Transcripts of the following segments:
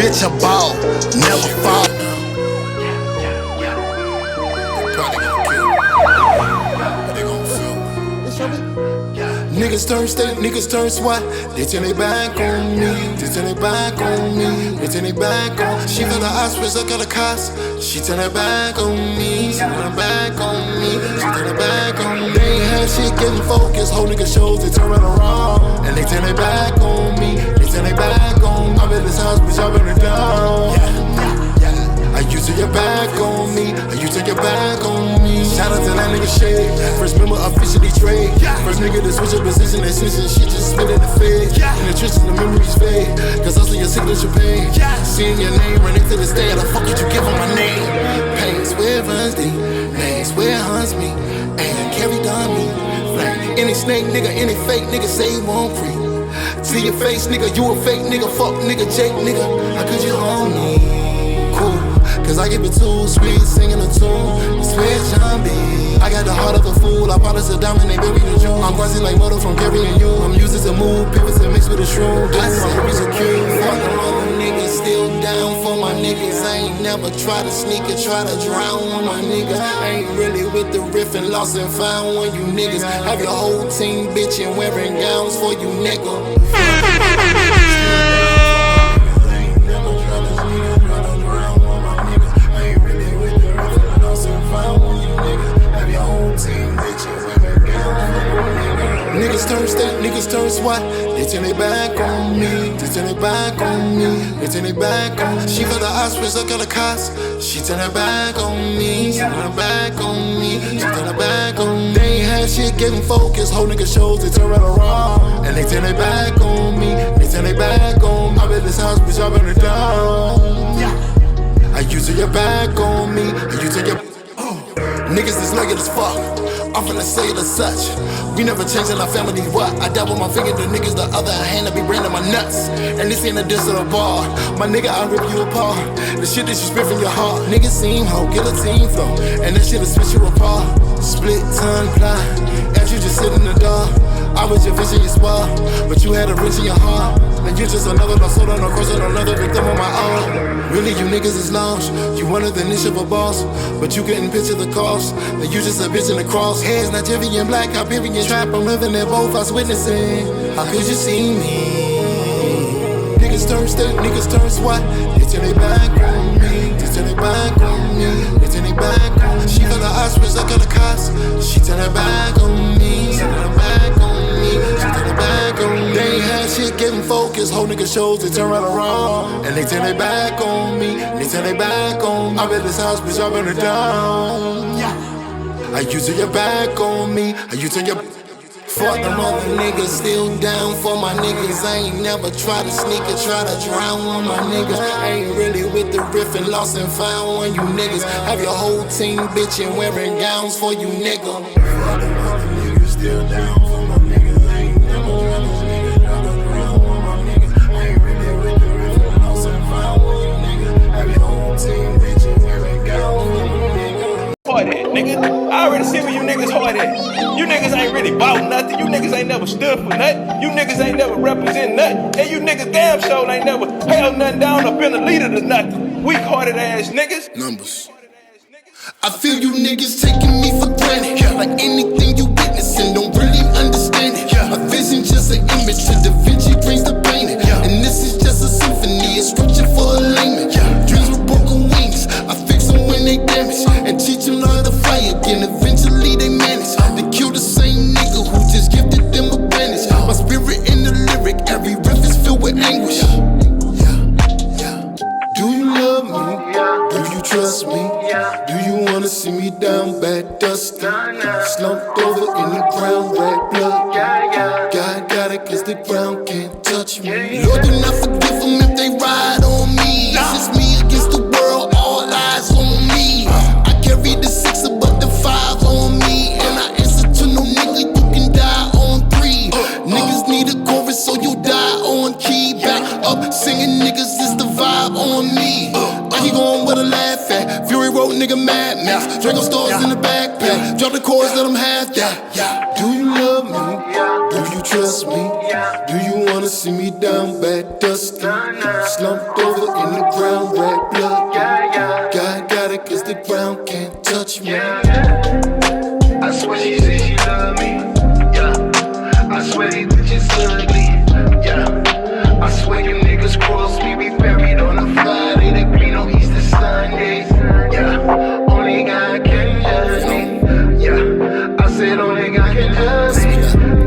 bitch a ball, never fall. Niggas turn state, niggas turn SWAT. They turn they back on me. They turn they back on me. They turn they back on. She got the hospital, I got the cost. She turn her back on me. She turn her back on me. She turn her back on me. They ain't had shit getting focused. Whole nigga shows they turn right around. And they turn they back on me. They turn they back on me. I'm in this house, bitch, I burn it down. Are you turn your back on me? Are you turn your back on me? Shout out to that nigga Shade. First member officially trade. First nigga to switch your position and since shit just spit in the face. In the trenches, the memories fade. Cause I see your signature pain. Seeing your name running to this day. How the fuck did you give on my name? Pains where it runs deep. Names where it hunts me. And carried on me. Like any snake nigga, any fake nigga say he won't creep. See your face, nigga, you a fake nigga. Fuck nigga, Jake nigga. How could you hold me? Cool. Cause I give it too sweet, singing a tune. Switch on me. I got the heart of a fool. I polish a diamond, they bury the jewel. I'm grassy like Moto from carrying you. I'm used to move, pivots and mix with a shroom. This is my piece of cute. Fuck them other niggas, still down for my niggas. I ain't never try to sneak or try to drown on my niggas. I ain't really with the riff and lost and found on you niggas. Have your whole team bitchin' wearing gowns for you nigga. Niggas turn state, niggas turn SWAT. They turn they back on me. They turn they back on me. They turn they back on me. She got the hospital, I got the cost. She turn her back on me. She turn her back on me. She turn her back on me. They ain't had shit getting focused. Whole nigga shows they turn right around. And they turn they back on me. They turn they back on me. I'm in this house, bitch, I burn it down. Are you turn your back on me? Are you turn your niggas is naked as fuck. I'm finna say it as such. We never changed in our family, what? I dabble my finger to niggas, the other hand I be branding my nuts. And this ain't a diss of the bar. My nigga, I rip you apart. The shit that you spit from your heart. Niggas seem hoe, get a team flow. And that shit'll split you apart. Split tongue ply. As you just sit in the dark. I was your vision, your spar. But you had a wrench in your heart. And you're just another lost soul on a cross and another victim of my arm. Really, you niggas is lost. You wanted the niche of a boss, but you couldn't picture the cost. And you just a bitch in the cross. Heads Nigerian, black, Iberian, trap. I'm living there, both I was witnessing. How could you see me? Niggas turn state, niggas turn SWAT. They turn they back on me. They turn they back on me. They turn they back on me. She got the hospital, I got the cost. She turn her back on me. She turn her back on me. She turn her back on me. They ain't had shit getting focused. Whole nigga shows they turn right around. And they turn they back on me. They turn they back on me. I'm in this house, bitch, I burn it down. Are you turn your back on me? Are you turn your fuck them other niggas, still down for my niggas. I ain't never try to sneak or try to drown on my niggas. I ain't really with the riff and lost and found on you niggas. Have your whole team bitchin' wearing gowns for you nigga. Fuck them other niggas, still down for my niggas. I ain't never try to sneak or try to drown on my niggas. I ain't really with the riff and lost and found on you niggas. Have your whole team bitchin' wearing gowns for you nigga. Hard at, nigga. I already see where you niggas hard at. You niggas ain't really bought nothing. You niggas ain't never stood for nothing. You niggas ain't never represent nothing. And you niggas damn sure ain't never held nothing down or been a leader to nothing. Weak-hearted ass niggas. Numbers. I feel you niggas taking me for granted. Like anything you witnessing, don't really understand it. My vision just an image to Da Vinci brings the painting. And this is just a symphony, a scripture for a layman. Dreams with broken wings, I fix them when they damage. And teach them how to fly again, eventually they manage. They kill the same nigga who just gifted them a bandage. My spirit in the lyric, every riff is filled with anguish. Do you love me? Do you trust me? Do you wanna see me down bad, dusty? Slumped over in the ground, red blood. God got it, cause the ground can't touch me. Lord, do not forgive them if they ride on me. It's just me against the world, all eyes on me. I carry the 6 above the 5 on me. And I answer to no nigga, you can die on 3. Niggas need a chorus, so you die on key. Back up, singing niggas, it's the vibe on me. He going with a laugh at. Fury Road, nigga, Mad Max. Draco stars in the backpack. Drop the chords, let them have that. Do you love me? Do you trust me? Do you wanna see me down bad, dusty? Slumped over in the ground, red blood. God got it, cause the ground can't touch me. I swear she said she love me. Yeah. I swear these bitches ugly. Yeah. I swear you niggas cross me. We buried on a Friday. There be no Easter Sunday. Yeah. Only God can judge me. Yeah. I said only God can judge me.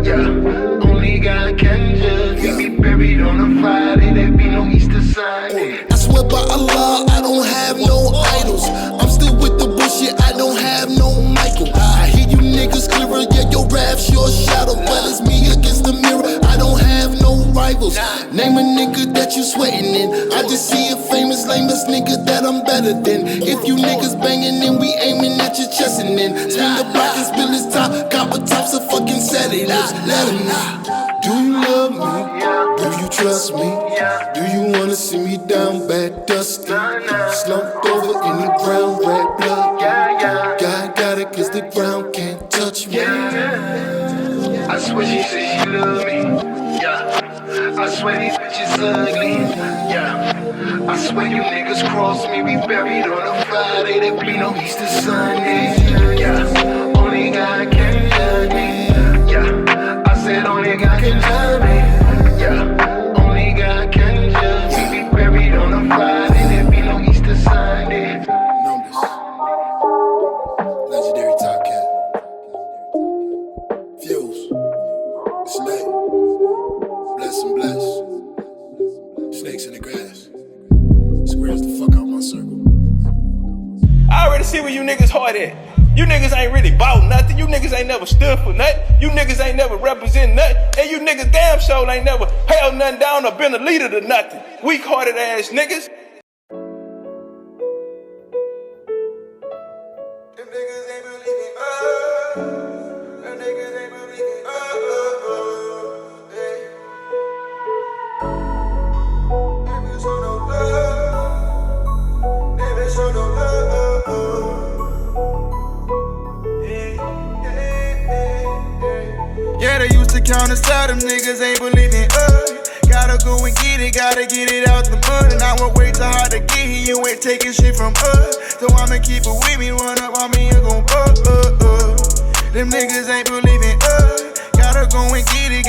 Yeah. Only God can judge me. We buried on a Friday. There be no Easter Sunday. I swear by Allah, I don't have no idols. I'm still with the bullshit, I don't have no Michael. I hear you niggas clearer, yeah, your rap's your shadow. But it's me against the mirror, I don't have no rivals. Name a nigga that you sweating in. I just see a famous, lamest nigga that I'm better than. If you niggas banging, then we aiming at your chest and then swing the block and spill his top. Copper tops of fucking sedatives. Let him know. Do you love me? Do you trust me? Do you wanna see me down bad, dusty? Slumped over in the ground, red blood. God got it, cause the ground can't touch me. I swear she said she love me. Yeah. I swear these bitches ugly. Yeah. I swear you niggas cross me. We buried on a Friday. There be no Easter Sunday. Yeah. Only God can judge me. Yeah. I said only God can judge me. Yeah. Only God can judge me. We buried on a Friday. There be no Easter Sunday. Numbers. Legendary Top Cat. Fuse. It's late. Bless and bless. Snakes in the grass. Squares the fuck out my circle. I already see where you niggas hard at. You niggas ain't really bought nothing. You niggas ain't never stood for nothing. You niggas ain't never represent nothing. And you niggas damn sure ain't never held nothing down or been a leader to nothing. Weak-hearted ass niggas. Them niggas ain't believing us. Them niggas ain't believing us. Hey. Never show no love. Never show no love. Yeah, they used to count us out, them niggas ain't believing us. Gotta go and get it out the mud. And I won't wait too hard to get here, you ain't taking shit from us. So I'ma keep it with me, run up on me and gon' Them niggas ain't believing us. Gotta go and get it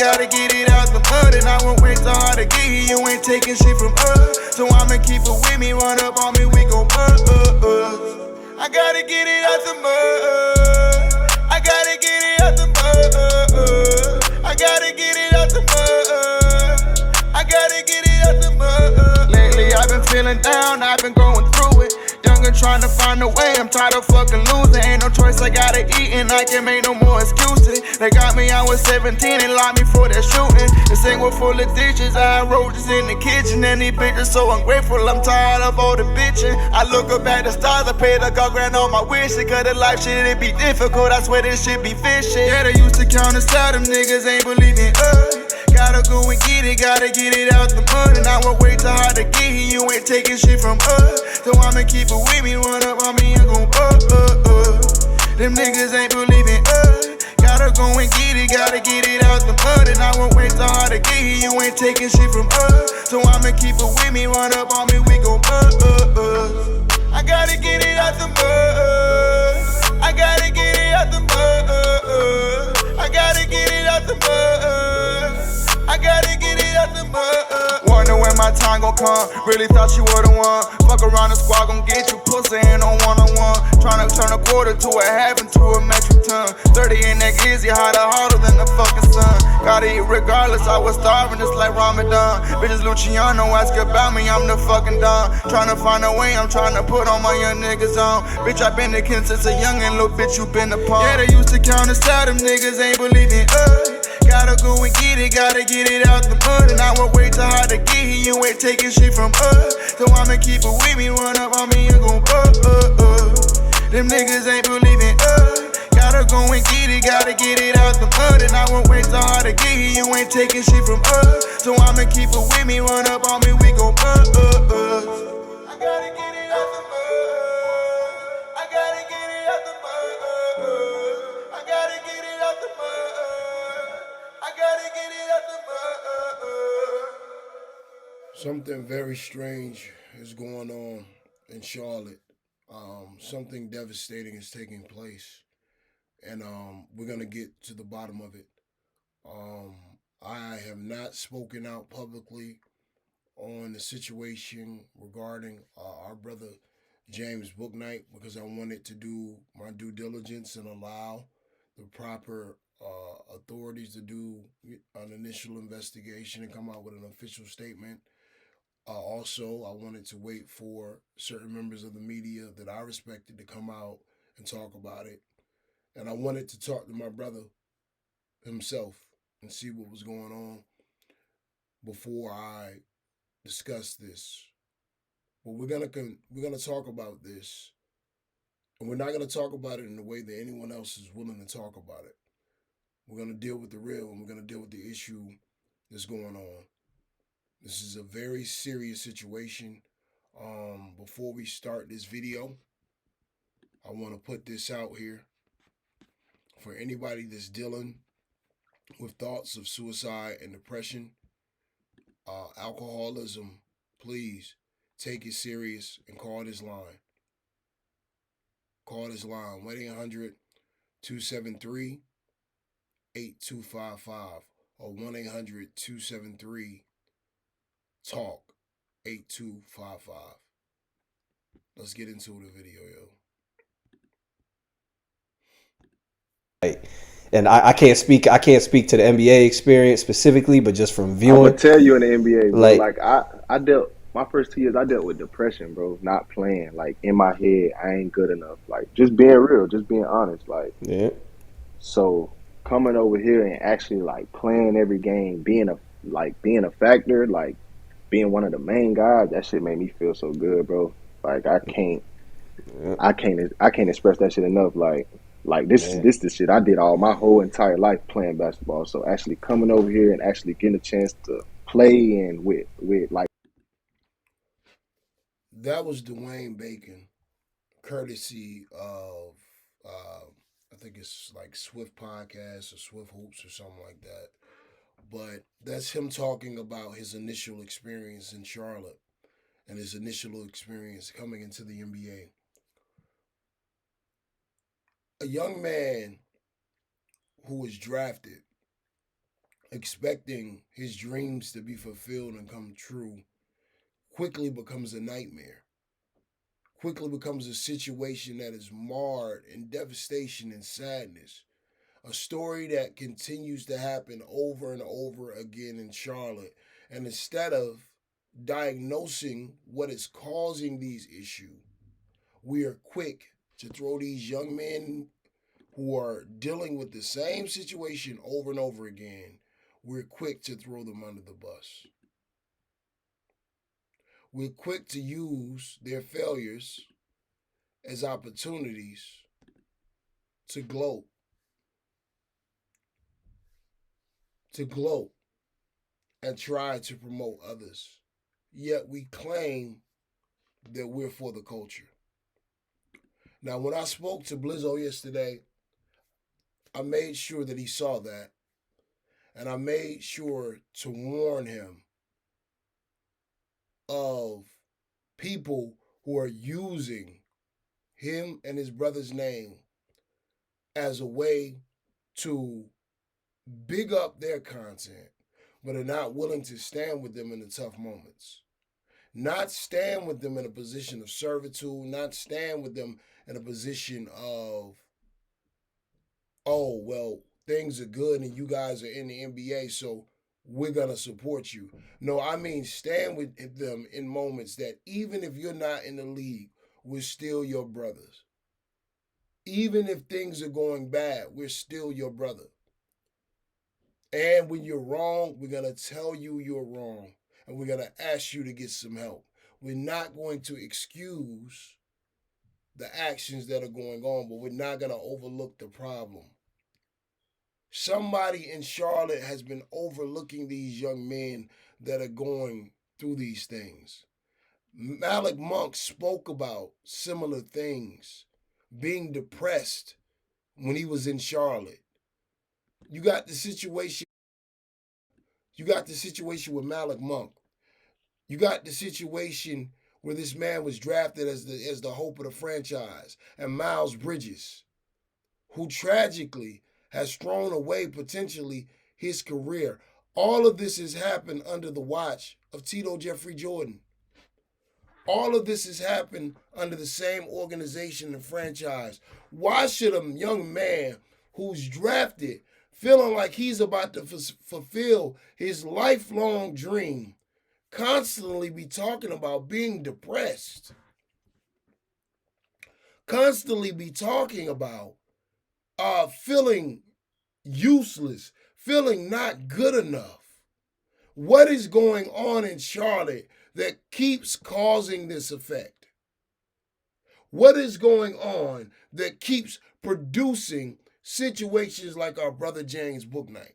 out the mud. And I won't wait too hard to get here, you ain't taking shit from us. So I'ma keep it with me, run up on me, we gon' I gotta get it out the mud. I gotta get it out the mud. I gotta get it out the mud. I gotta get it out the mud. Lately I've been feeling down, I've been going through it. Younger trying to find a way, I'm tired of fucking losing. Ain't no choice, I gotta eat and I can't make no more excuses. They got me, I was 17 and locked me for that shooting. This ain't what full of ditches, I had roaches in the kitchen. And these bitches so ungrateful, I'm tired of all the bitching. I look up at the stars, I paid a God grant all my wishes. Cause the life shit, it be difficult, I swear this shit be fishing. Yeah, they used to count us out, them niggas ain't believing us. Gotta go and get it out the mud. And I won't wait too hard to get here, you ain't taking shit from us. So I'ma keep it with me, run up on me and gon' Them niggas ain't believing us. Gotta go and get it out the mud. And I won't wait too hard to get here, you ain't taking shit from us. So I'ma keep it with me, run up on me, we gon' I gotta get it out the mud. I gotta get it out the mud. I gotta get it out the mud. I gotta get it out the mud. Wonder when my time gon' come. Really thought you were the one. Fuck around, the squad gon' get you pussy ain't on one-on-one. Tryna turn a quarter to a half into a metric ton. 30 in that glizzy, harder than the fucking sun. Gotta eat regardless, I was starving just like Ramadan. Bitches Luciano ask about me, I'm the fucking don. Tryna find a way, I'm tryna put all my young niggas on. Bitch, I been the kid since a youngin', little bitch, you been the pawn. Yeah, they used to count us out, them niggas ain't believing us. Gotta go and get it out the mud. And I won't wait too hard to get here, you ain't taking shit from us. So I'ma keep it with me, run up on me and gon' Them niggas ain't believing us. Gotta go and get it out the mud. And I won't wait too hard to get here, you ain't taking shit from us. So I'ma keep it with me, run up on me, we gon' I gotta get it out the mud. I gotta get it out the mud. I gotta get it out the mud. I gotta Something very strange is going on in Charlotte. Something devastating is taking place, and we're gonna get to the bottom of it. Um, I have not spoken out publicly on the situation regarding our brother James Bouknight because I wanted to do my due diligence and allow the proper authorities to do an initial investigation and come out with an official statement. Also, I wanted to wait for certain members of the media that I respected to come out and talk about it. And I wanted to talk to my brother himself and see what was going on before I discuss this. But we're gonna talk about this, and we're not gonna talk about it in the way that anyone else is willing to talk about it. We're gonna deal with the real, and we're gonna deal with the issue that's going on. This is a very serious situation. Before we start this video, I want to put this out here for anybody that's dealing with thoughts of suicide and depression, alcoholism. Please take it serious and call this line. Call this line 1-800-273-8255 or 1-800-273-TALK 8255. Let's get into the video, yo. And I can't speak to the NBA experience specifically, but just from viewing. I'm gonna tell you in the NBA, bro. Like I dealt my first 2 years, I dealt with depression, bro. Not playing. Like in my head, I ain't good enough. Like just being real, just being honest. Like yeah. So coming over here and actually like playing every game, being a factor, like being one of the main guys, that shit made me feel so good, bro. Like I can't express that shit enough. Like this the shit I did all my whole entire life playing basketball. So actually coming over here and actually getting a chance to play and with like that was Dwayne Bacon, courtesy of I think it's like Swift Podcast or Swift Hoops or something like that. But that's him talking about his initial experience in Charlotte and his initial experience coming into the NBA. A young man who was drafted expecting his dreams to be fulfilled and come true quickly becomes a nightmare. Quickly becomes a situation that is marred in devastation and sadness. A story that continues to happen over and over again in Charlotte. And instead of diagnosing what is causing these issues, we are quick to throw these young men who are dealing with the same situation over and over again, we're quick to throw them under the bus. We're quick to use their failures as opportunities to gloat. And try to promote others. Yet we claim that we're for the culture. Now, when I spoke to Blizzo yesterday, I made sure that he saw that. And I made sure to warn him of people who are using him and his brother's name as a way to big up their content, but are not willing to stand with them in the tough moments. Not stand with them in a position of servitude, not stand with them in a position of, oh, well, things are good and you guys are in the NBA, so we're going to support you. No, I mean stand with them in moments that even if you're not in the league, we're still your brothers. Even if things are going bad, we're still your brother. And when you're wrong, we're going to tell you you're wrong. And we're going to ask you to get some help. We're not going to excuse the actions that are going on, but we're not going to overlook the problem. Somebody in Charlotte has been overlooking these young men that are going through these things. Malik Monk spoke about similar things, being depressed when he was in Charlotte. You got the situation with Malik Monk. You got the situation where this man was drafted as the hope of the franchise, and Miles Bridges, who tragically has thrown away potentially his career. All of this has happened under the watch of Tito Jeffrey Jordan. All of this has happened under the same organization and franchise. Why should a young man who's drafted, feeling like he's about to fulfill his lifelong dream, constantly be talking about being depressed? Constantly be talking about feeling useless, feeling not good enough. What is going on in Charlotte that keeps causing this effect? What is going on that keeps producing situations like our brother James Bouknight?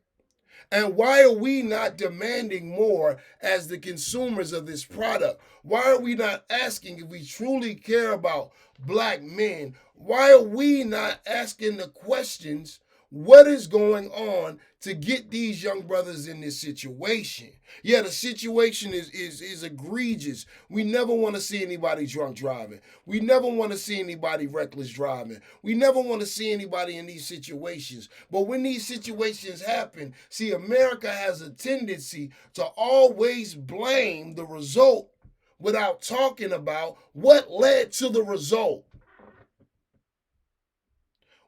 And why are we not demanding more as the consumers of this product? Why are we not asking if we truly care about black men? Why are we not asking the questions, what is going on to get these young brothers in this situation? Yeah, the situation is egregious. We never want to see anybody drunk driving. We never want to see anybody reckless driving. We never want to see anybody in these situations. But when these situations happen, see, America has a tendency to always blame the result without talking about what led to the result.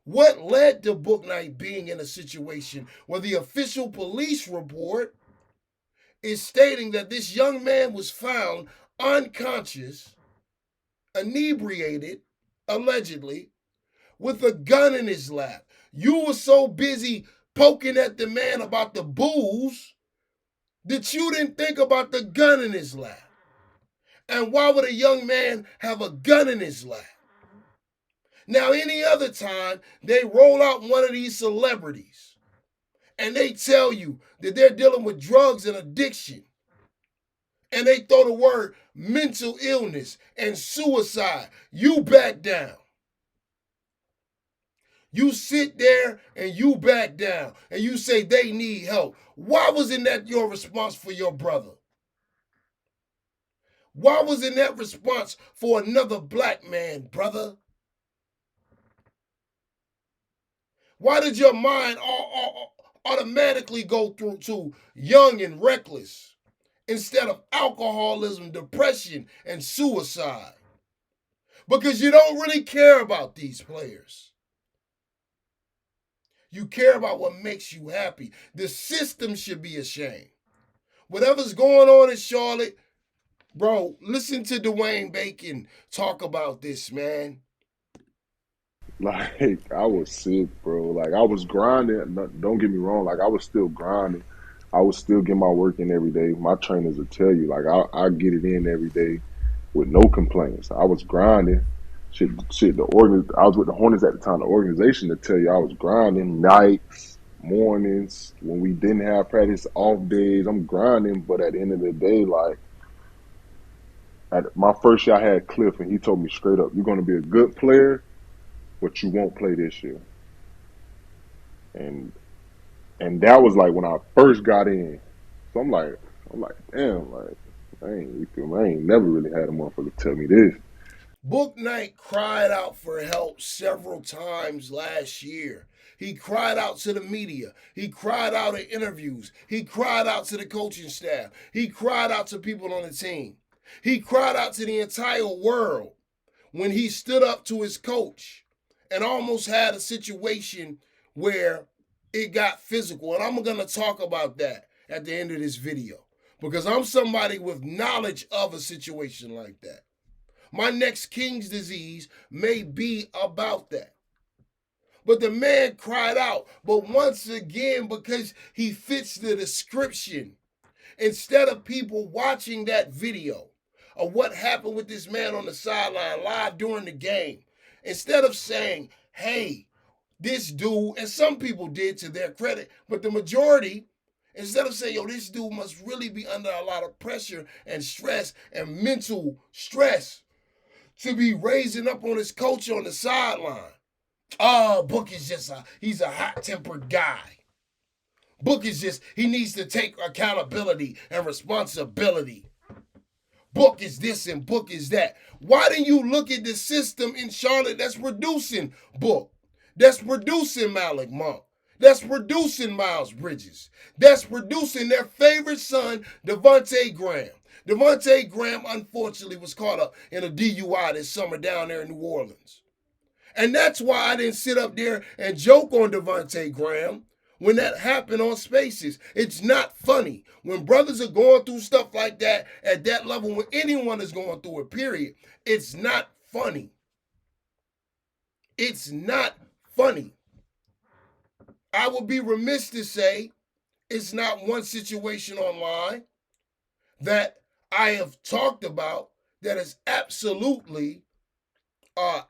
What led to Bouknight being in a situation where the official police report is stating that this young man was found unconscious, inebriated, allegedly, with a gun in his lap? You were so busy poking at the man about the booze that you didn't think about the gun in his lap. And why would a young man have a gun in his lap? Now, any other time, they roll out one of these celebrities and they tell you that they're dealing with drugs and addiction. And they throw the word mental illness and suicide. You back down. You sit there and you back down and you say they need help. Why wasn't that your response for your brother? Why wasn't that response for another black man, brother? Why did your mind automatically go through to young and reckless instead of alcoholism, depression, and suicide? Because you don't really care about these players. You care about what makes you happy. The system should be ashamed. Whatever's going on in Charlotte, bro, listen to Dwayne Bacon talk about this, man. Like, I was sick, bro. Like, I was grinding. Don't get me wrong. Like, I was still grinding. I was still getting my work in every day. My trainers will tell you, like, I get it in every day with no complaints. I was grinding. I was with the Hornets at the time. The organization to tell you I was grinding nights, mornings, when we didn't have practice, off days. I'm grinding, but at the end of the day, like, at my first year, I had Cliff, and he told me straight up, "You're going to be a good player, but you won't play this year." And that was like when I first got in. So I'm like, damn, like, I ain't never really had a motherfucker tell me this. Bouknight cried out for help several times last year. He cried out to the media. He cried out in interviews. He cried out to the coaching staff. He cried out to people on the team. He cried out to the entire world when he stood up to his coach and almost had a situation where it got physical. And I'm going to talk about that at the end of this video because I'm somebody with knowledge of a situation like that. My next King's disease may be about that. But the man cried out. But once again, because he fits the description, instead of people watching that video of what happened with this man on the sideline live during the game, instead of saying, hey, this dude, and some people did to their credit, but the majority, instead of saying, yo, this dude must really be under a lot of pressure and stress and mental stress to be raising up on his coach on the sideline. Book is just he's a hot-tempered guy. Book is just, he needs to take accountability and responsibility. Book is this and Book is that. Why didn't you look at the system in Charlotte that's producing Book, that's producing Malik Monk, that's producing Miles Bridges, that's producing their favorite son, Devontae Graham? Devontae Graham, unfortunately, was caught up in a DUI this summer down there in New Orleans. And that's why I didn't sit up there and joke on Devontae Graham when that happened on Spaces. It's not funny. When brothers are going through stuff like that at that level, when anyone is going through it, period, it's not funny. It's not funny. I would be remiss to say it's not one situation online that I have talked about that is absolutely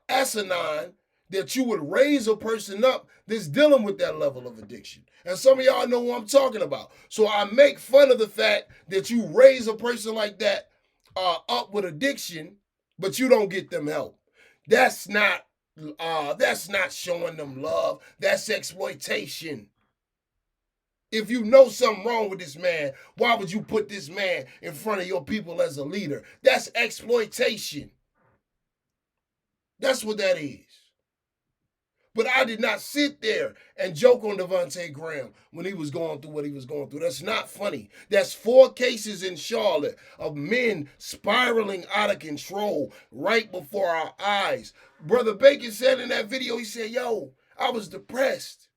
asinine, that you would raise a person up that's dealing with that level of addiction. And some of y'all know what I'm talking about. So I make fun of the fact that you raise a person like that up with addiction, but you don't get them help. That's not showing them love. That's exploitation. If you know something wrong with this man, why would you put this man in front of your people as a leader? That's exploitation. That's what that is. But I did not sit there and joke on Devontae Graham when he was going through what he was going through. That's not funny. That's 4 cases in Charlotte of men spiraling out of control right before our eyes. Brother Bacon said in that video, he said, yo, I was depressed.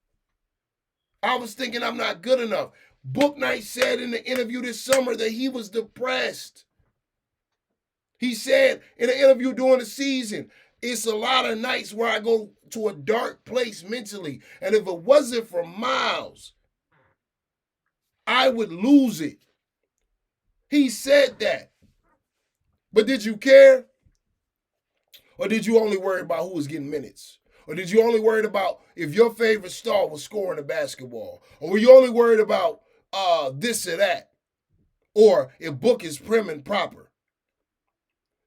I was thinking I'm not good enough. Bouknight said in the interview this summer that he was depressed. He said in an interview during the season, it's a lot of nights where I go to a dark place mentally. And if it wasn't for Miles, I would lose it. He said that. But did you care? Or did you only worry about who was getting minutes? Or did you only worry about if your favorite star was scoring a basketball? Or were you only worried about this or that? Or if Book is prim and proper?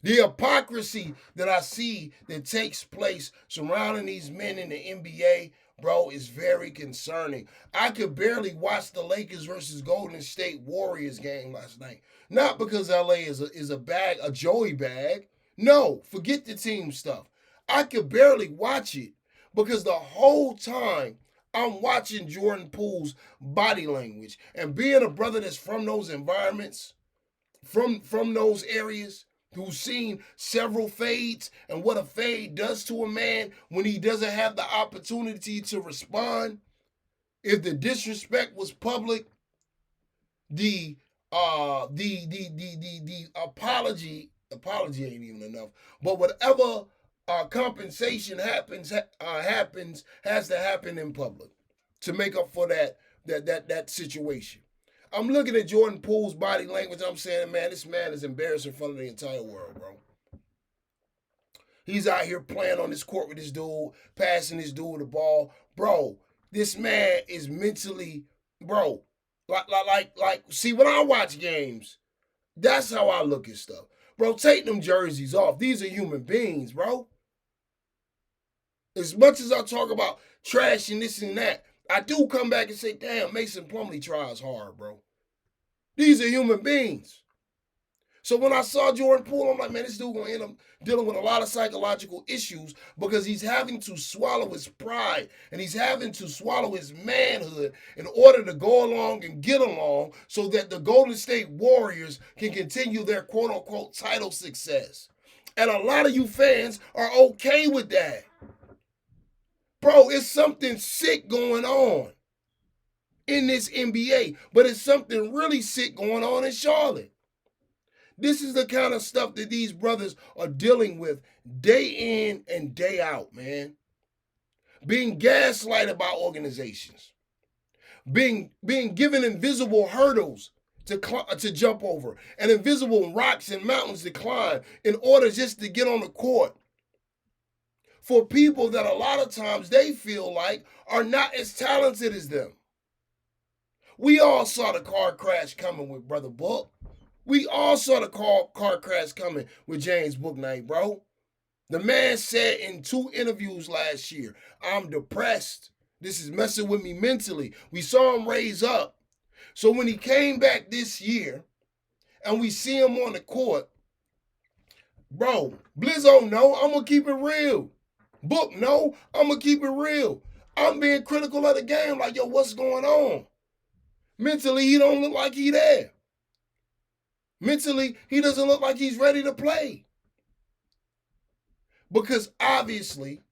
The hypocrisy that I see that takes place surrounding these men in the NBA, bro, is very concerning. I could barely watch the Lakers versus Golden State Warriors game last night. Not because LA is a Joey bag. No, forget the team stuff. I could barely watch it because the whole time I'm watching Jordan Poole's body language, and being a brother that's from those environments, from those areas, who's seen several fades and what a fade does to a man when he doesn't have the opportunity to respond. If the disrespect was public, the apology ain't even enough. But whatever compensation happens has to happen in public to make up for that situation. I'm looking at Jordan Poole's body language. I'm saying, man, this man is embarrassed in front of the entire world, bro. He's out here playing on this court with this dude, passing this dude the ball. Bro, this man is mentally, bro, like, see, when I watch games, that's how I look at stuff. Bro, take them jerseys off. These are human beings, bro. As much as I talk about trash and this and that, I do come back and say, damn, Mason Plumlee tries hard, bro. These are human beings. So when I saw Jordan Poole, I'm like, man, this dude gonna end up dealing with a lot of psychological issues because he's having to swallow his pride and he's having to swallow his manhood in order to go along and get along so that the Golden State Warriors can continue their quote-unquote title success. And a lot of you fans are okay with that. Bro, it's something sick going on in this NBA, but it's something really sick going on in Charlotte. This is the kind of stuff that these brothers are dealing with day in and day out, man. Being gaslighted by organizations. Being given invisible hurdles to jump over and invisible rocks and mountains to climb in order just to get on the court. For people that a lot of times they feel like are not as talented as them. We all saw the car crash coming with Brother Book. We all saw the car crash coming with James Bouknight, bro. The man said in 2 interviews last year, I'm depressed. This is messing with me mentally. We saw him raise up. So when he came back this year and we see him on the court, Bro, Blizzo, no, I'm going to keep it real. Book, no, I'm going to keep it real. I'm being critical of the game like, yo, what's going on? Mentally, he don't look like he there. Mentally, he doesn't look like he's ready to play. Because obviously,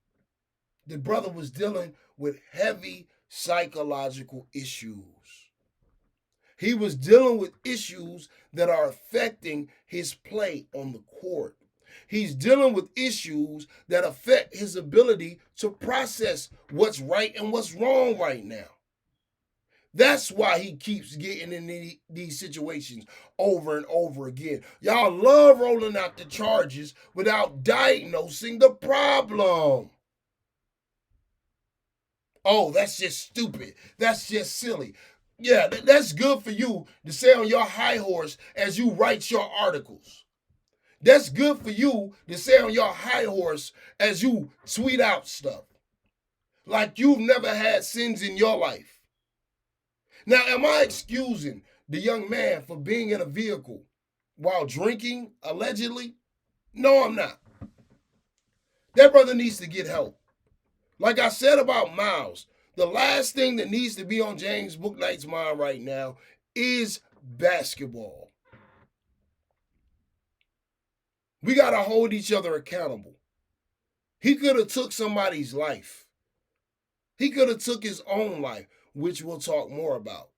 the brother was dealing with heavy psychological issues. He was dealing with issues that are affecting his play on the court. He's dealing with issues that affect his ability to process what's right and what's wrong right now. That's why he keeps getting in these situations over and over again. Y'all love rolling out the charges without diagnosing the problem. Oh, that's just stupid. That's just silly. Yeah, that's good for you to say on your high horse as you write your articles. That's good for you to say on your high horse as you tweet out stuff. Like you've never had sins in your life. Now, am I excusing the young man for being in a vehicle while drinking, allegedly? No, I'm not. That brother needs to get help. Like I said about Miles, the last thing that needs to be on James Bouknight's mind right now is basketball. We got to hold each other accountable. He could have took somebody's life. He could have took his own life, which we'll talk more about.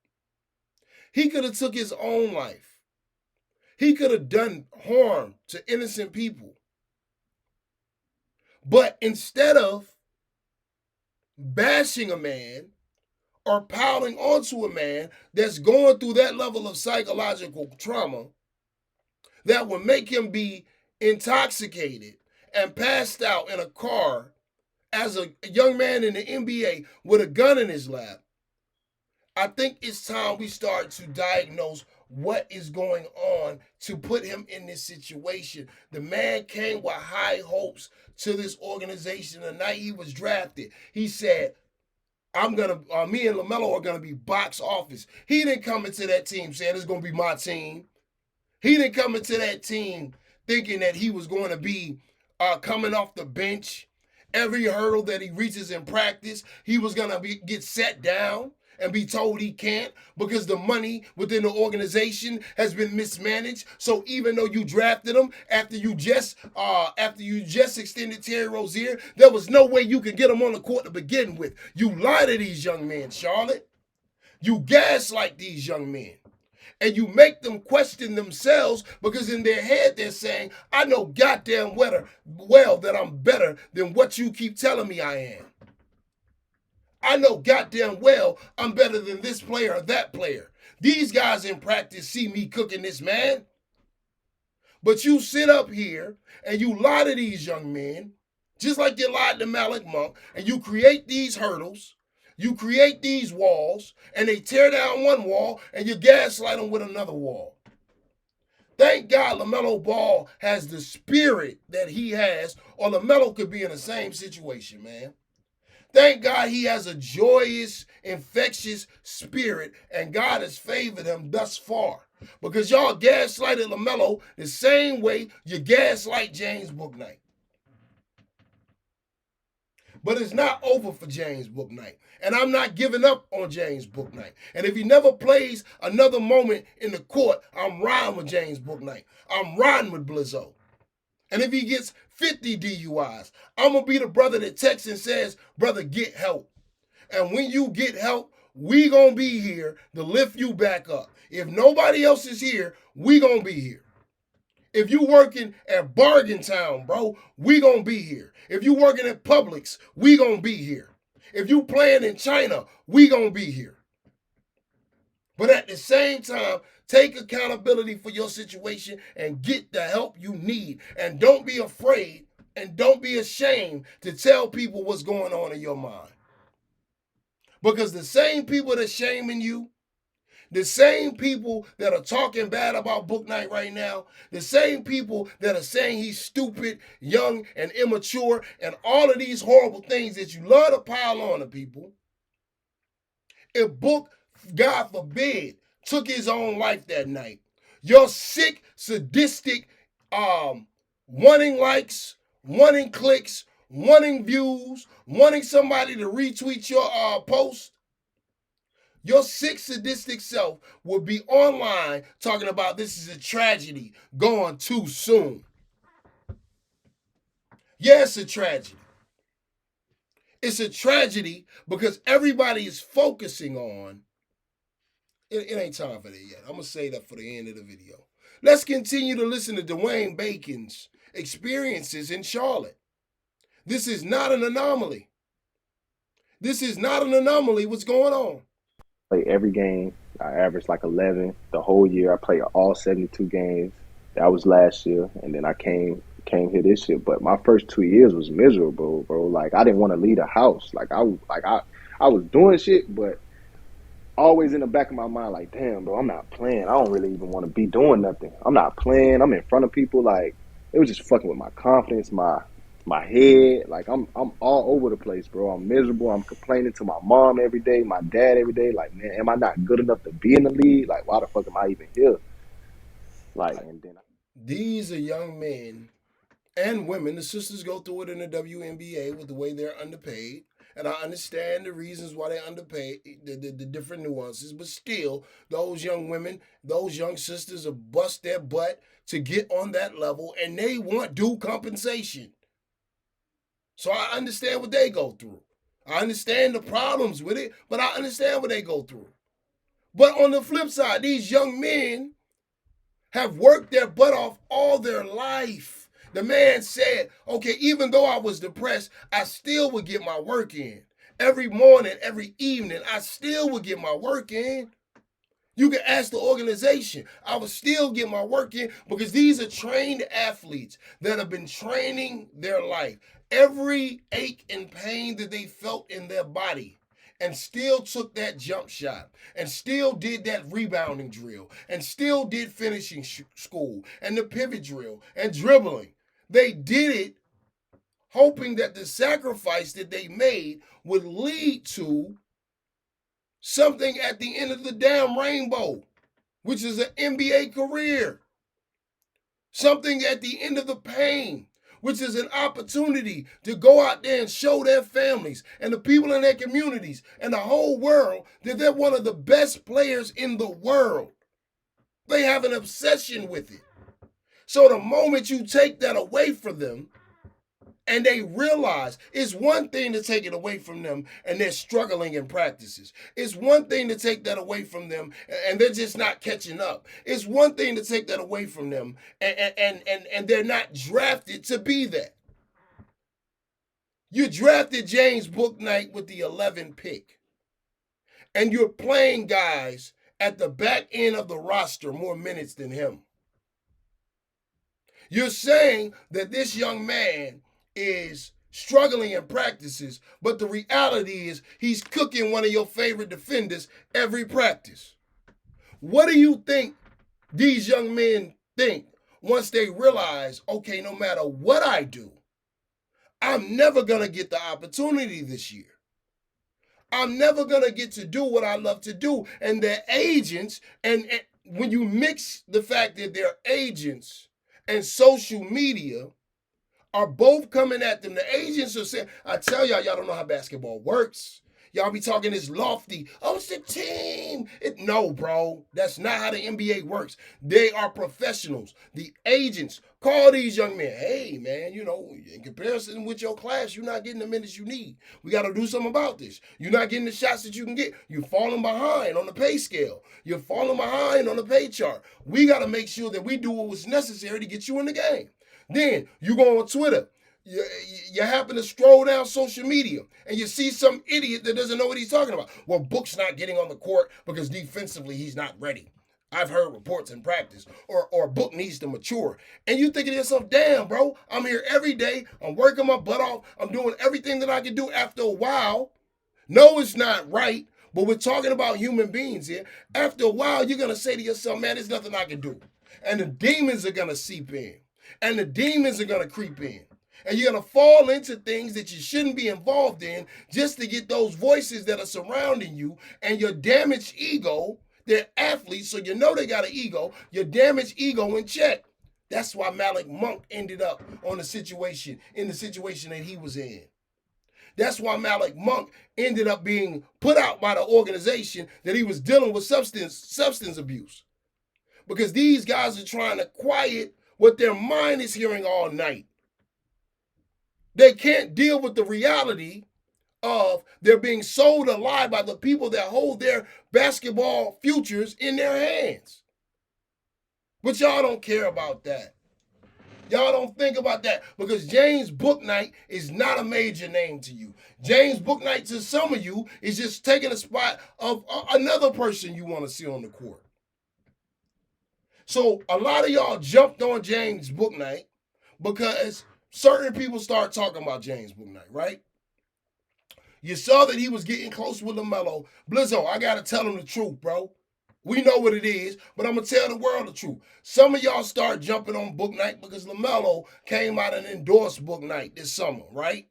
He could have took his own life. He could have done harm to innocent people. But instead of bashing a man or piling onto a man that's going through that level of psychological trauma that would make him be intoxicated and passed out in a car as a young man in the NBA with a gun in his lap, I think it's time we start to diagnose what is going on to put him in this situation. The man came with high hopes to this organization the night he was drafted. He said, me and LaMelo are gonna be box office. He didn't come into that team saying it's gonna be my team. He didn't come into that team thinking that he was going to be coming off the bench. Every hurdle that he reaches in practice, he was going to get set down and be told he can't because the money within the organization has been mismanaged. So even though you drafted him after you just extended Terry Rozier, there was no way you could get him on the court to begin with. You lie to these young men, Charlotte. You gaslight these young men. And you make them question themselves because in their head they're saying, I know goddamn well that I'm better than what you keep telling me I am. I know goddamn well I'm better than this player or that player. These guys in practice see me cooking this man. But you sit up here and you lie to these young men, just like you lied to Malik Monk, and you create these hurdles. You create these walls, and they tear down one wall, and you gaslight them with another wall. Thank God LaMelo Ball has the spirit that he has, or LaMelo could be in the same situation, man. Thank God he has a joyous, infectious spirit, and God has favored him thus far. Because y'all gaslighted LaMelo the same way you gaslight James Bouknight. But it's not over for James Bouknight. And I'm not giving up on James Bouknight. And if he never plays another moment in the court, I'm riding with James Bouknight. I'm riding with Blizzo. And if he gets 50 DUIs, I'm going to be the brother that texts and says, brother, get help. And when you get help, we going to be here to lift you back up. If nobody else is here, we going to be here. If you working at Bargain Town, bro, we gonna be here. If you working at Publix, we gonna be here. If you playing in China, we gonna be here. But at the same time, take accountability for your situation and get the help you need. And don't be afraid and don't be ashamed to tell people what's going on in your mind. Because the same people that's shaming you, the same people that are talking bad about Bouknight right now, the same people that are saying he's stupid, young, and immature, and all of these horrible things that you love to pile on to people, if Book, God forbid, took his own life that night, your sick, sadistic, wanting likes, wanting clicks, wanting views, wanting somebody to retweet your post, your sick, sadistic self will be online talking about this is a tragedy going too soon. Yeah, it's a tragedy. It's a tragedy because everybody is focusing on, it ain't time for that yet. I'm going to say that for the end of the video. Let's continue to listen to Dwayne Bacon's experiences in Charlotte. This is not an anomaly. This is not an anomaly. What's going on? Play every game. I averaged like 11 the whole year. I played all 72 games. That was last year, and then I came here this year. But my first 2 years was miserable, bro. Like I didn't want to leave the house. I was doing shit, but always in the back of my mind, like, damn, bro, I'm not playing. I don't really even want to be doing nothing. I'm not playing. I'm in front of people. Like it was just fucking with my confidence, my head. Like I'm all over the place, bro. I'm miserable. I'm complaining to my mom every day, my dad every day. Like, man, am I not good enough to be in the league? Like, why the fuck am I even here? Like, and then these are young men and women. The sisters go through it in the WNBA with the way they're underpaid. And I understand the reasons why they're underpaid, the different nuances, but still, those young women, those young sisters will bust their butt to get on that level, and they want due compensation. So I understand what they go through. I understand the problems with it, but I understand what they go through. But on the flip side, these young men have worked their butt off all their life. The man said, okay, even though I was depressed, I still would get my work in. Every morning, every evening, I still would get my work in. You can ask the organization. I would still get my work in because these are trained athletes that have been training their life. Every ache and pain that they felt in their body, and still took that jump shot, and still did that rebounding drill, and still did finishing school, and the pivot drill, and dribbling. They did it hoping that the sacrifice that they made would lead to something at the end of the damn rainbow, which is an NBA career. Something at the end of the pain, which is an opportunity to go out there and show their families and the people in their communities and the whole world that they're one of the best players in the world. They have an obsession with it. So the moment you take that away from them and they realize it's one thing to take it away from them and they're struggling in practices. It's one thing to take that away from them and they're just not catching up. It's one thing to take that away from them and they're not drafted to be that. You drafted James Bouknight with the 11th pick, and you're playing guys at the back end of the roster more minutes than him. You're saying that this young man is struggling in practices, but the reality is he's cooking one of your favorite defenders every practice. What do you think these young men think once they realize, okay, no matter what I do, I'm never going to get the opportunity this year. I'm never going to get to do what I love to do. And their agents, and when you mix the fact that they're agents and social media are both coming at them. The agents are saying, I tell y'all don't know how basketball works. Y'all be talking this lofty, oh, it's the team. No, bro, that's not how the NBA works. They are professionals. The agents call these young men, hey, man, in comparison with your class, you're not getting the minutes you need. We got to do something about this. You're not getting the shots that you can get. You're falling behind on the pay scale. You're falling behind on the pay chart. We got to make sure that we do what was necessary to get you in the game. Then you go on Twitter. You happen to scroll down social media and you see some idiot that doesn't know what he's talking about. Well, Book's not getting on the court because defensively he's not ready. I've heard reports in practice. Or Book needs to mature. And you thinking to yourself, damn, bro, I'm here every day. I'm working my butt off. I'm doing everything that I can do. After a while, no, it's not right, but we're talking about human beings here. After a while, you're going to say to yourself, man, there's nothing I can do. And the demons are going to seep in. And the demons are going to creep in. And you're going to fall into things that you shouldn't be involved in just to get those voices that are surrounding you and your damaged ego. They're athletes, so you know they got an ego. Your damaged ego in check. That's why Malik Monk ended up in the situation that he was in. That's why Malik Monk ended up being put out by the organization that he was dealing with substance abuse. Because these guys are trying to quiet what their mind is hearing all night. They can't deal with the reality of they're being sold a lie by the people that hold their basketball futures in their hands. But y'all don't care about that. Y'all don't think about that because James Bouknight is not a major name to you. James Bouknight to some of you is just taking a spot of another person you want to see on the court. So a lot of y'all jumped on James Bouknight because certain people start talking about James Bouknight, right? You saw that he was getting close with LaMelo. Blizzo, I got to tell him the truth, bro. We know what it is, but I'm going to tell the world the truth. Some of y'all start jumping on Bouknight because LaMelo came out and endorsed Bouknight this summer, right?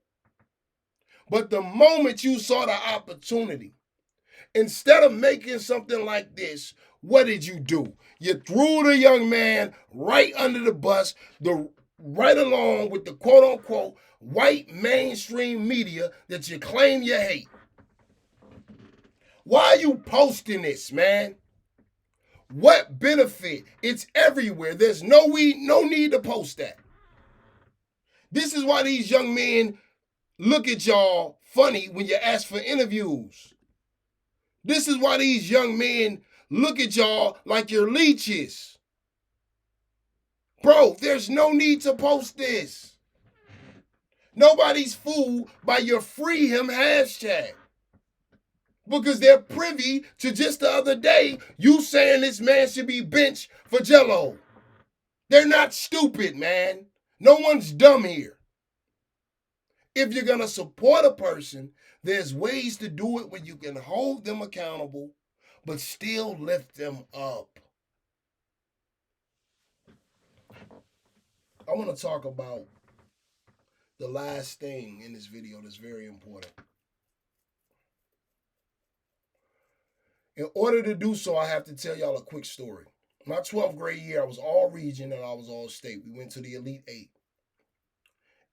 But the moment you saw the opportunity, instead of making something like this, what did you do? You threw the young man right under the bus, right along with the quote-unquote white mainstream media that you claim you hate. Why are you posting this, man? What benefit? It's everywhere. There's no need to post that. This is why these young men look at y'all funny when you ask for interviews. This is why these young men look at y'all like you're leeches. Bro, there's no need to post this. Nobody's fooled by your free him hashtag. Because they're privy to just the other day, you saying this man should be benched for Jello. They're not stupid, man. No one's dumb here. If you're going to support a person, there's ways to do it where you can hold them accountable, but still lift them up. I want to talk about the last thing in this video that's very important. In order to do so, I have to tell y'all a quick story. My 12th grade year, I was all region and I was all state. We went to the Elite Eight.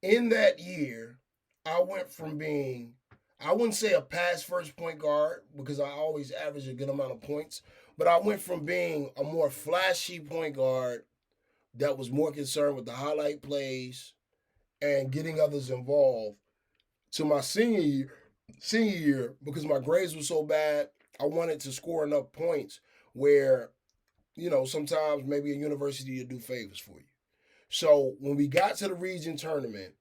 In that year, I went from being, I wouldn't say a pass first point guard because I always averaged a good amount of points, but I went from being a more flashy point guard that was more concerned with the highlight plays and getting others involved to my senior year because my grades were so bad. I wanted to score enough points where, you know, sometimes maybe a university will do favors for you. So when we got to the region tournament,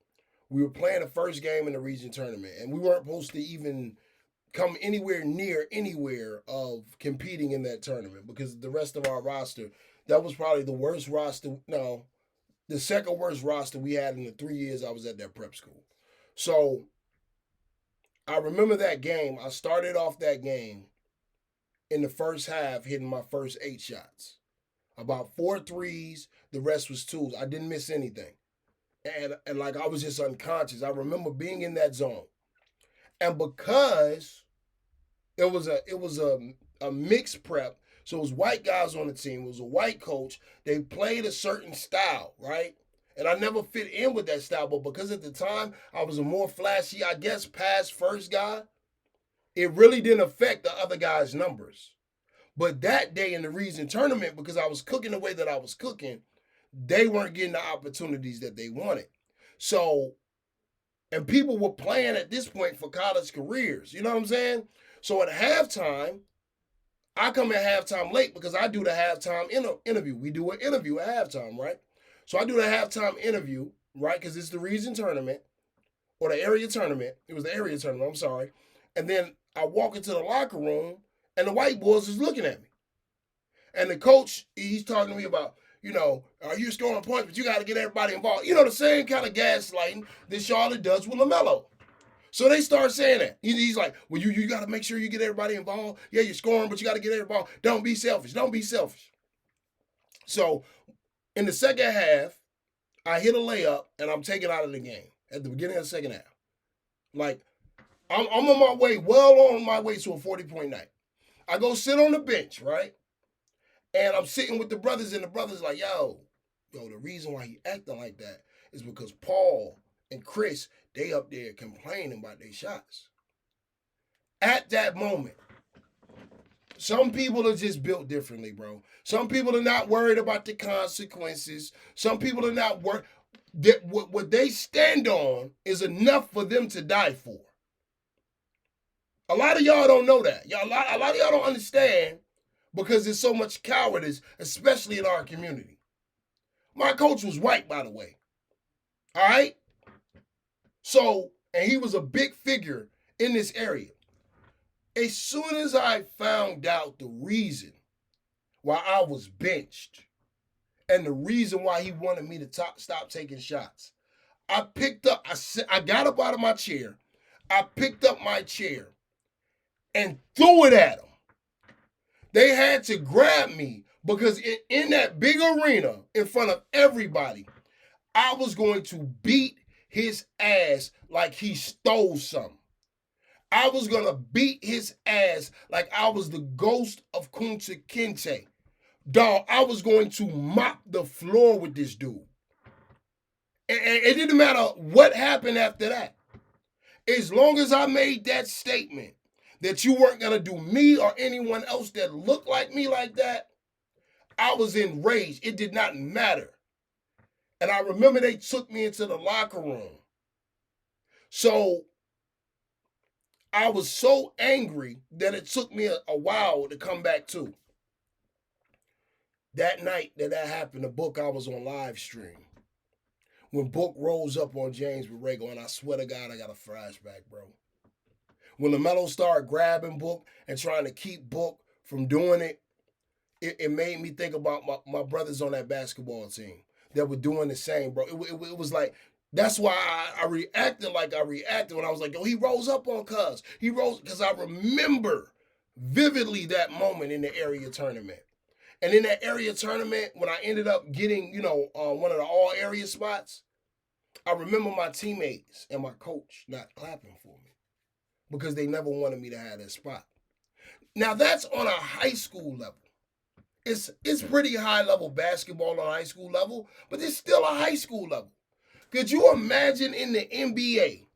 we were playing the first game in the region tournament, and we weren't supposed to even come anywhere near anywhere of competing in that tournament because the rest of our roster, that was probably the worst roster. No, the second worst roster we had in the 3 years I was at that prep school. So I remember that game. I started off that game in the first half hitting my first 8 shots. About 4 threes, the rest was 2s. I didn't miss anything. And like I was just unconscious. I remember being in that zone. And because it was a mixed prep, so it was white guys on the team, it was a white coach, they played a certain style, right? And I never fit in with that style, but because at the time I was a more flashy, I guess, pass first guy, it really didn't affect the other guys' numbers. But that day in the region tournament, because I was cooking the way that I was cooking, they weren't getting the opportunities that they wanted. So, and people were playing at this point for college careers. You know what I'm saying? So at halftime, I come at halftime late because I do the halftime interview. We do an interview at halftime, right? So I do the halftime interview, right? Because it's the region tournament or the area tournament. It was the area tournament, I'm sorry. And then I walk into the locker room and the white boys is looking at me. And the coach, he's talking to me about, you know, are you scoring points, but you got to get everybody involved. You know, the same kind of gaslighting that Charlotte does with LaMelo. So they start saying that. He's like, well, you got to make sure you get everybody involved. Yeah, you're scoring, but you got to get everybody involved. Don't be selfish. Don't be selfish. So in the second half, I hit a layup, and I'm taken out of the game at the beginning of the second half. Like, I'm on my way, on my way to a 40-point night. I go sit on the bench, right? And I'm sitting with the brothers, and the brothers like, yo, yo, the reason why he acting like that is because Paul and Chris, they up there complaining about their shots. At that moment, some people are just built differently, bro. Some people are not worried about the consequences. Some people are not worried. What they stand on is enough for them to die for. A lot of y'all don't know that. A lot of y'all don't understand because there's so much cowardice, especially in our community. My coach was white, by the way. All right? So, and he was a big figure in this area. As soon as I found out the reason why I was benched and the reason why he wanted me to stop taking shots, I got up out of my chair, I picked up my chair and threw it at him. They had to grab me because in that big arena, in front of everybody, I was going to beat his ass like he stole something. I was going to beat his ass like I was the ghost of Kunta Kinte. Dog, I was going to mop the floor with this dude. And it didn't matter what happened after that. As long as I made that statement that you weren't going to do me or anyone else that looked like me like that, I was enraged. It did not matter. And I remember they took me into the locker room. So I was so angry that it took me a while to come back to. That night that happened, the Book, I was on live stream. When Book rolls up on James Borrego, and I swear to God, I got a flashback, bro. When LaMelo started grabbing Book and trying to keep Book from doing it, it made me think about my brothers on that basketball team that were doing the same, bro. It was like, that's why I reacted like I reacted when I was like, yo, he rose up on Cuz. He rose, because I remember vividly that moment in the area tournament. And in that area tournament, when I ended up getting, one of the all-area spots, I remember my teammates and my coach not clapping for me because they never wanted me to have that spot. Now, that's on a high school level. It's pretty high-level basketball on a high school level, but it's still a high school level. Could you imagine in the NBA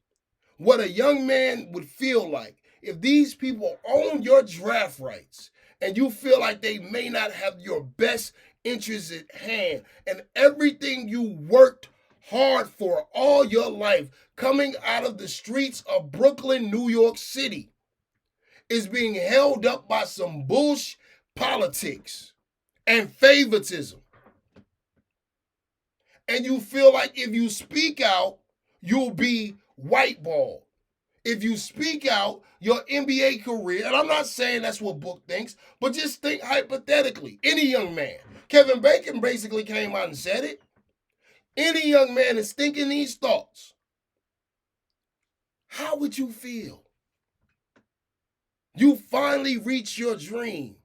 what a young man would feel like if these people own your draft rights and you feel like they may not have your best interests at hand and everything you worked hard for all your life coming out of the streets of Brooklyn, New York City is being held up by some bullshit politics and favoritism. And you feel like if you speak out, you'll be whiteballed. If you speak out, your NBA career, and I'm not saying that's what Book thinks, but just think hypothetically, any young man. Kevin Bacon basically came out and said it. Any young man is thinking these thoughts. How would you feel? You finally reach your dream,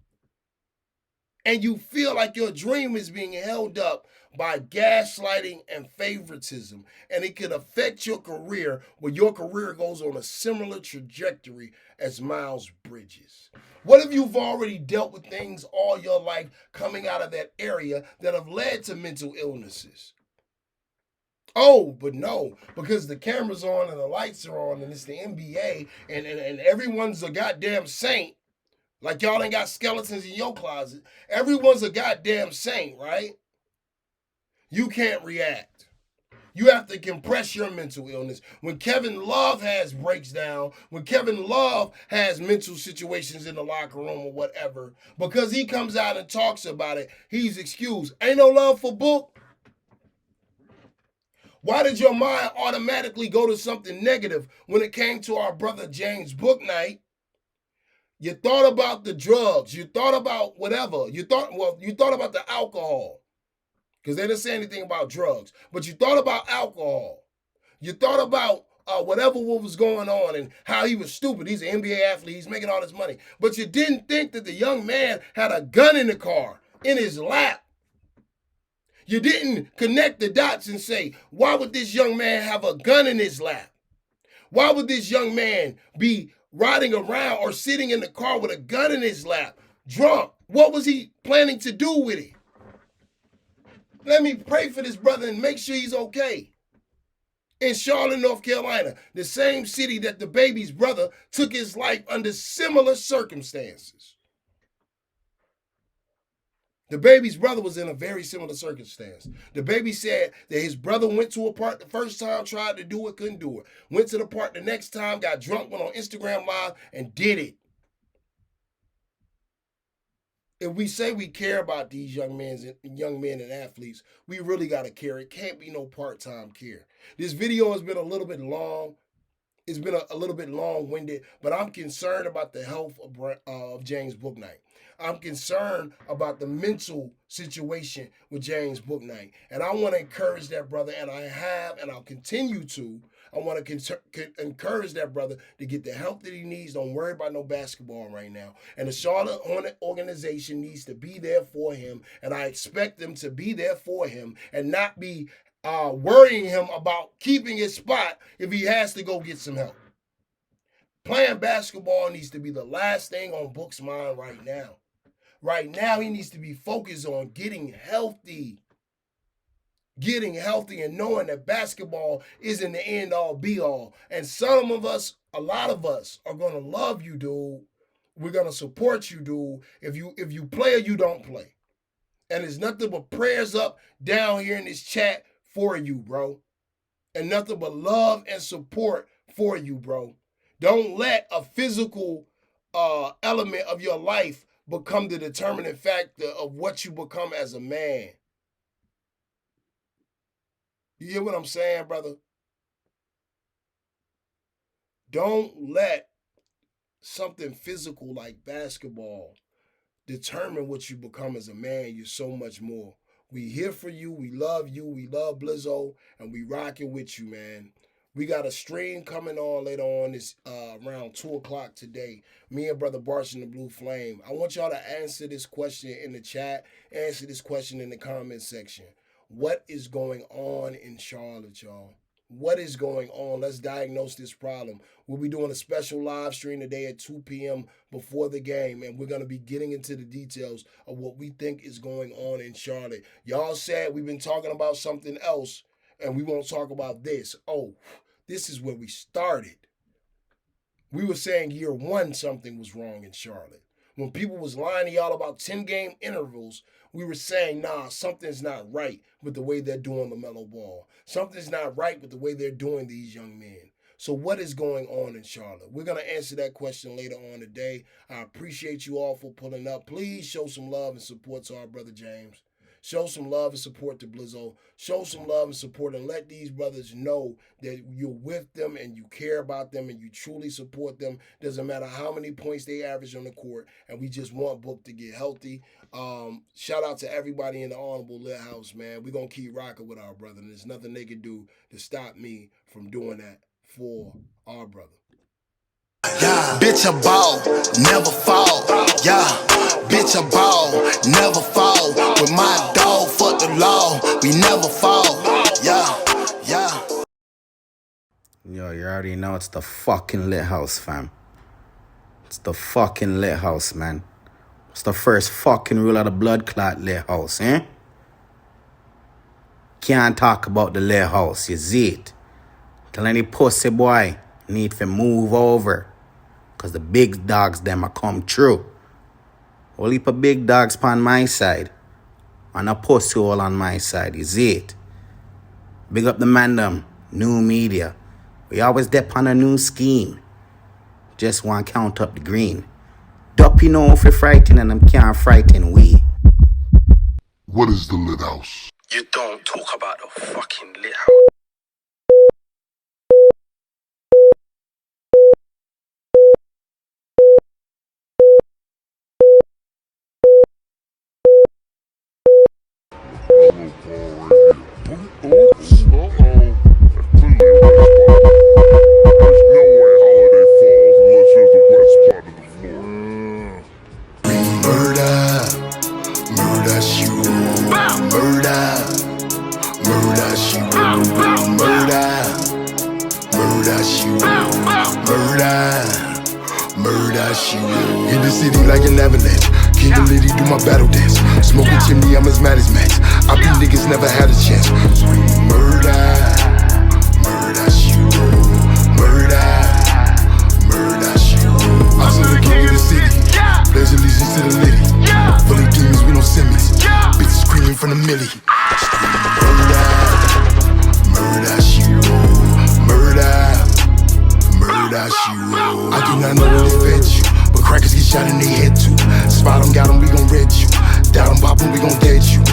and you feel like your dream is being held up by gaslighting and favoritism, and it could affect your career where your career goes on a similar trajectory as Miles Bridges. What if you've already dealt with things all your life coming out of that area that have led to mental illnesses? Oh, but no, because the camera's on and the lights are on and it's the NBA and everyone's a goddamn saint. Like y'all ain't got skeletons in your closet. Everyone's a goddamn saint, right? You can't react. You have to compress your mental illness. When Kevin Love has breaks down, when Kevin Love has mental situations in the locker room or whatever, because he comes out and talks about it, he's excused. Ain't no love for Book. Why did your mind automatically go to something negative when it came to our brother James Bouknight? You thought about the drugs. You thought about whatever. You thought about the alcohol. Because they didn't say anything about drugs. But you thought about alcohol. You thought about whatever what was going on and how he was stupid. He's an NBA athlete. He's making all this money. But you didn't think that the young man had a gun in the car, in his lap. You didn't connect the dots and say, why would this young man have a gun in his lap? Why would this young man be riding around or sitting in the car with a gun in his lap, drunk? What was he planning to do with it? Let me pray for this brother and make sure he's okay. In Charlotte, North Carolina, the same city that the baby's brother took his life under similar circumstances. The baby's brother was in a very similar circumstance. The baby said that his brother went to a park the first time, tried to do it, couldn't do it. Went to the park the next time, got drunk, went on Instagram Live, and did it. If we say we care about these young men and athletes, we really got to care. It can't be no part-time care. This video has been a little bit long. It's been a little bit long-winded, but I'm concerned about the health of James Bouknight. I'm concerned about the mental situation with James Bouknight. And I want to encourage that brother, and I have, and I'll continue to. I want to encourage that brother to get the help that he needs. Don't worry about no basketball right now. And the Charlotte Hornet organization needs to be there for him, and I expect them to be there for him and not be worrying him about keeping his spot if he has to go get some help. Playing basketball needs to be the last thing on Book's mind right now. Right now, he needs to be focused on getting healthy. Getting healthy and knowing that basketball isn't the end-all, be-all. And some of us, a lot of us, are going to love you, dude. We're going to support you, dude. If you play or you don't play. And there's nothing but prayers up down here in this chat for you, bro. And nothing but love and support for you, bro. Don't let a physical element of your life become the determining factor of what you become as a man. You hear what I'm saying, brother? Don't let something physical like basketball determine what you become as a man. You're so much more. We here for you. We love you. We love Blizzo, and we rocking with you, man. We got a stream coming on later on this around 2 o'clock today. Me and Brother Barsh and the Blue Flame. I want y'all to answer this question in the chat. Answer this question in the comment section. What is going on in Charlotte, y'all? What is going on? Let's diagnose this problem. We'll be doing a special live stream today at 2 p.m. before the game, and we're going to be getting into the details of what we think is going on in Charlotte. Y'all said we've been talking about something else, and we won't talk about this. Oh, this is where we started. We were saying year one something was wrong in Charlotte. When people was lying to y'all about 10-game intervals, we were saying, nah, something's not right with the way they're doing LaMelo Ball. Something's not right with the way they're doing these young men. So what is going on in Charlotte? We're going to answer that question later on today. I appreciate you all for pulling up. Please show some love and support to our brother James. Show some love and support to Blizzo. Show some love and support and let these brothers know that you're with them and you care about them and you truly support them. Doesn't matter how many points they average on the court, and we just want Book to get healthy. Shout out to everybody in the Honorable LitHoUsE, man. We're going to keep rocking with our brother, and there's nothing they can do to stop me from doing that for our brother. Yeah, bitch, a ball, never fall. Yeah, bitch, a ball, never fall. With my dog, fuck the law, we never fall. Yeah. Yo, you already know it's the fucking LitHoUsE, fam. It's the fucking LitHoUsE, man. It's the first fucking rule of the blood clot LitHoUsE, eh? Can't talk about the LitHoUsE, you see it. Tell any pussy boy need to move over. Cause the big dogs them a come true. Whole heap of big dogs on my side. And a pussy hole on my side, you see it. Big up the man them, new media. We always dep on a new scheme. Just want to count up the green. Duppy know if you're frightened and them can't frighten we. What is the LitHoUsE? You don't talk about the fucking LitHoUsE. Hit the city like an avalanche. King of Liddy do my battle dance. Smoking chimney, I'm as mad as Max. I think niggas never had a chance. Murder, murder, she roll. Murder, murder, she roll. I'm still the king of the city. Pledge allegiance to the litty. Full of demons, we don't send me. Bitches screaming from the millie. Murder, murder, she roll. Murder, murder, she roll. I do not know where they fed you, but crackers get shot in their head too. Spot them, got them, we gon' red you. Doubt them, pop them, we gon' dead you.